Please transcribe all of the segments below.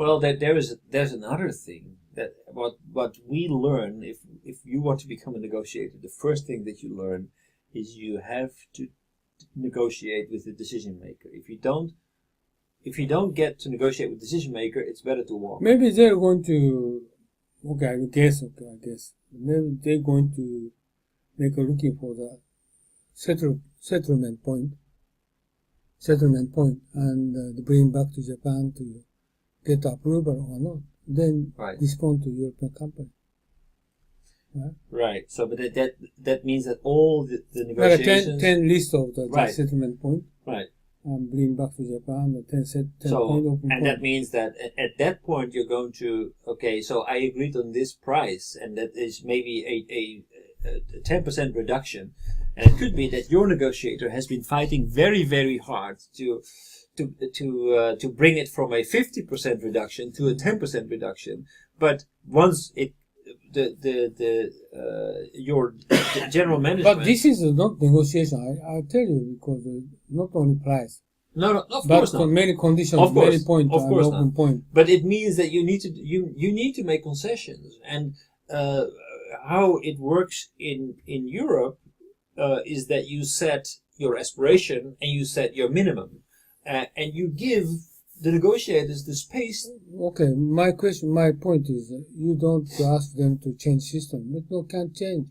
Well, there's another thing that what we learn if you want to become a negotiator, the first thing that you learn is you have to negotiate with the decision maker. If you don't get to negotiate with the decision maker, it's better to walk. Maybe they're going to, I guess. Maybe they're going to make a looking for the settlement point, and bring back to Japan to get approval or not. Then respond to European company. Right. So, but that means that all the negotiations... 10 list of the settlement point. Right. And bring back to Japan the 10 point open point. That means that at that point you're going to, so I agreed on this price, and that is maybe a 10% reduction. And it could be that your negotiator has been fighting very, very hard to bring it from a 50% reduction to a 10% reduction. But once your general management... But this is not negotiation. I tell you, because not only price. No, of course not. But many conditions, many points, of course open point. But it means that you need to make concessions. And how it works in Europe is that you set your aspiration and you set your minimum, and you give the negotiators the space. Okay, my point is, you don't ask them to change system. But no, can't change.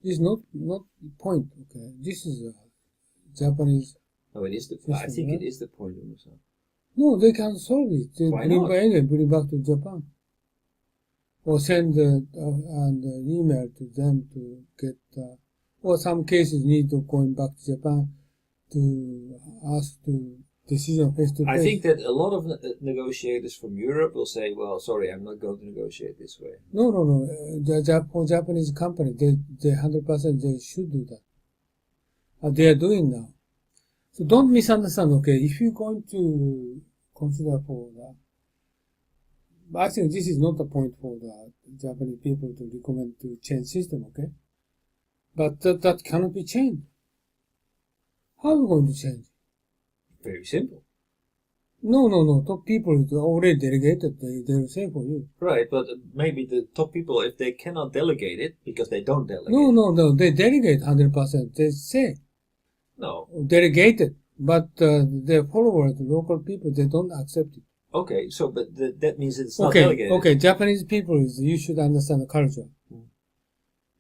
This is not the point. Okay, this is a Japanese. No, it is the. System, I think it is the point. No, they can solve it. They Why not? Bring back to Japan, or send an email to them to get. Or some cases need to going back to Japan to ask to decision face to face. I think that a lot of negotiators from Europe will say, "Well, sorry, I'm not going to negotiate this way." No. The Japanese company, they 100% they should do that. They are doing now. So don't misunderstand. Okay, if you're going to consider for that, I think this is not the point for the Japanese people to recommend to change system. Okay, but that cannot be changed. How are we going to change? Very simple. No. Top people already delegated. They will say for you. Right, but maybe the top people, if they cannot delegate it because they don't delegate. No. They delegate 100%. They say. No. Delegated, but their followers, the local people, they don't accept it. Okay, so but that means it's not delegated. Okay. Japanese people you should understand the culture.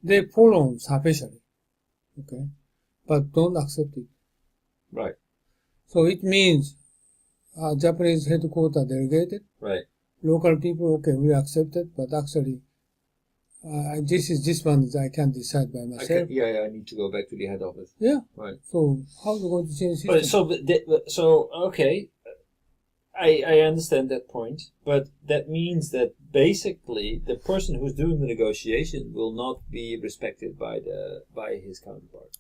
They follow sufficiently. Okay, but don't accept it. Right. So it means Japanese headquarters delegated. Right. Local people, okay, we accept it, but actually, this one I can't decide by myself. I need to go back to the head office. Yeah. Right. So how are we going to change system? So okay, I understand that point, but that means that basically the person who's doing the negotiation will not be respected by his counterpart.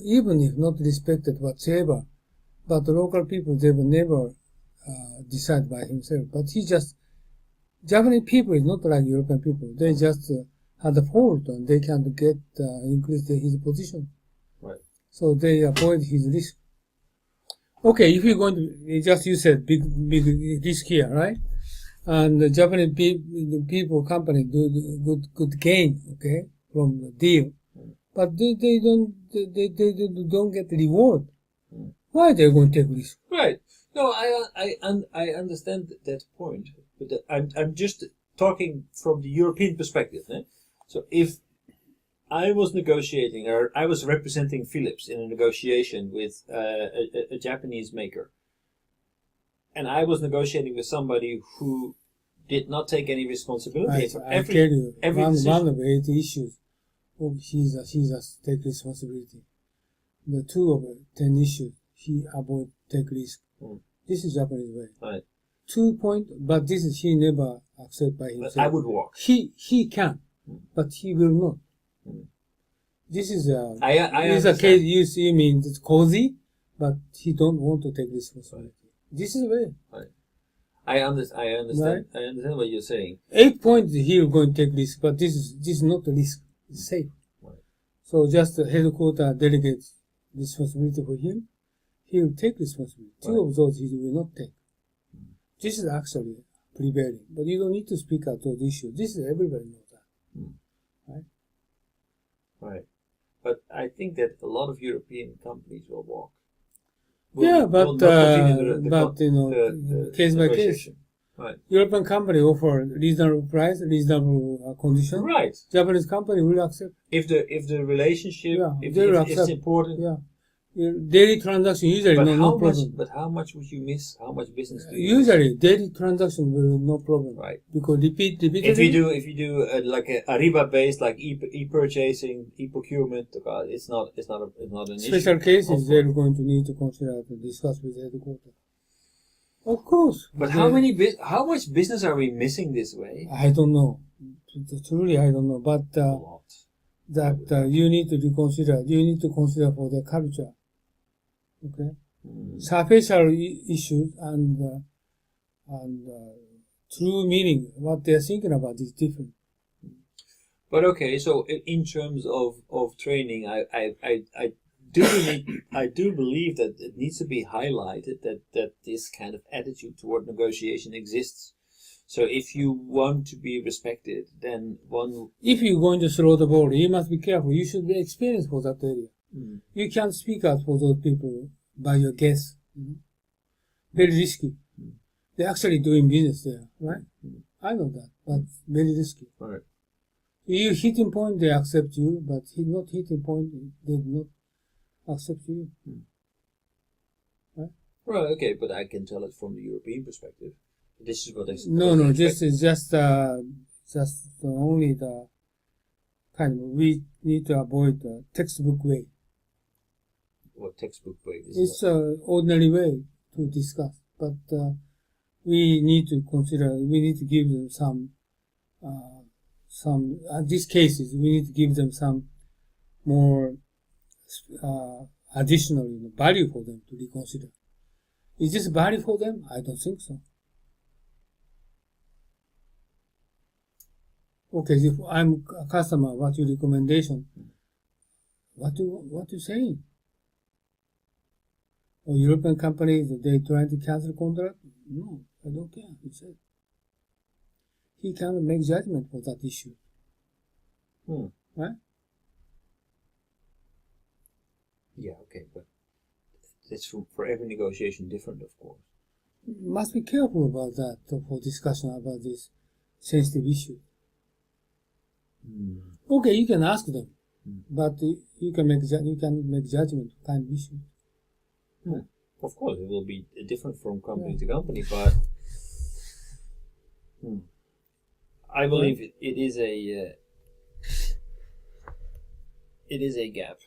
Even if not respected whatsoever, but the local people, they will never decide by himself. But Japanese people is not like European people. They just had a fault and they can't get increase his position. Right. So they avoid his risk. Okay, if you're going to, just you said big risk here, right? And the Japanese people company do good gain, okay, from the deal, but they don't get the reward. Why are they going to take risk? Right. No, I understand that point, but I'm just talking from the European perspective. Eh? So if I was negotiating, or I was representing Philips in a negotiation with a Japanese maker, and I was negotiating with somebody who did not take any responsibility for every decision. One of the 8 issues, he just take responsibility. The 2 of 10 issues, he avoid take risk. This is Japanese way. Right. 2 point, but this is he never accept by himself. But I would walk. He can, but he will not. This is a case you see means it's cozy, but he don't want to take responsibility. This is the way. Right. I understand. Right? I understand what you're saying. 8 points he will going to take risk, but this is not a risk. It's safe. Right. So just the headquarters delegates responsibility for him. He will take responsibility. 2 of those he will not take. This is actually prevailing. But you don't need to speak out those issues. This is everybody knows that. Right? Right. But I think that a lot of European companies will walk. But continue the case by case. negotiation. Right. European company offer reasonable price, reasonable condition. Right. Japanese company will accept. If the relationship if they will it's accept. important. Yeah. Daily transaction usually no problem. But how much would you miss? How much business do you Usually daily transaction will no problem. Right. Because repeatedly. If you do like a Ariba based like e-purchasing, e-procurement, it's not an issue. Special cases they're going to need to consider to discuss with headquarters. Of course. But how much business are we missing this way? I don't know. Truly, I don't know. But A lot. that you need to reconsider. You need to consider for the culture. Okay. Superficial issues and true meaning, what they're thinking about is different. But okay, so in terms of training, I do believe that it needs to be highlighted that this kind of attitude toward negotiation exists. So if you want to be respected, then if you're going to throw the ball, you must be careful. You should be experienced for that area. You can't speak out for those people by your guess. Very risky. They're actually doing business there, right? I know that, but very risky. Right. You hitting point, they accept you, but not hitting point, they do not accept you. Right? Well, okay, but I can tell it from the European perspective. This is what I No, this is just only the kind of, we need to avoid the textbook way. What textbook way? It's an ordinary way to discuss, but we need to consider, we need to give them some these cases, we need to give them some more additional value for them to reconsider. Is this value for them? I don't think so. Okay, if I'm a customer, what's your recommendation? What you saying? Or European companies, they trying to cancel contract? No, I don't care, he said. He cannot make judgment for that issue. Right? Yeah, okay, but it's for every negotiation different, of course. Must be careful about that for discussion about this sensitive issue. Okay, you can ask them, but you can make judgment kind of issue. Right? Of course, it will be different from company to company, but I believe it is a gap.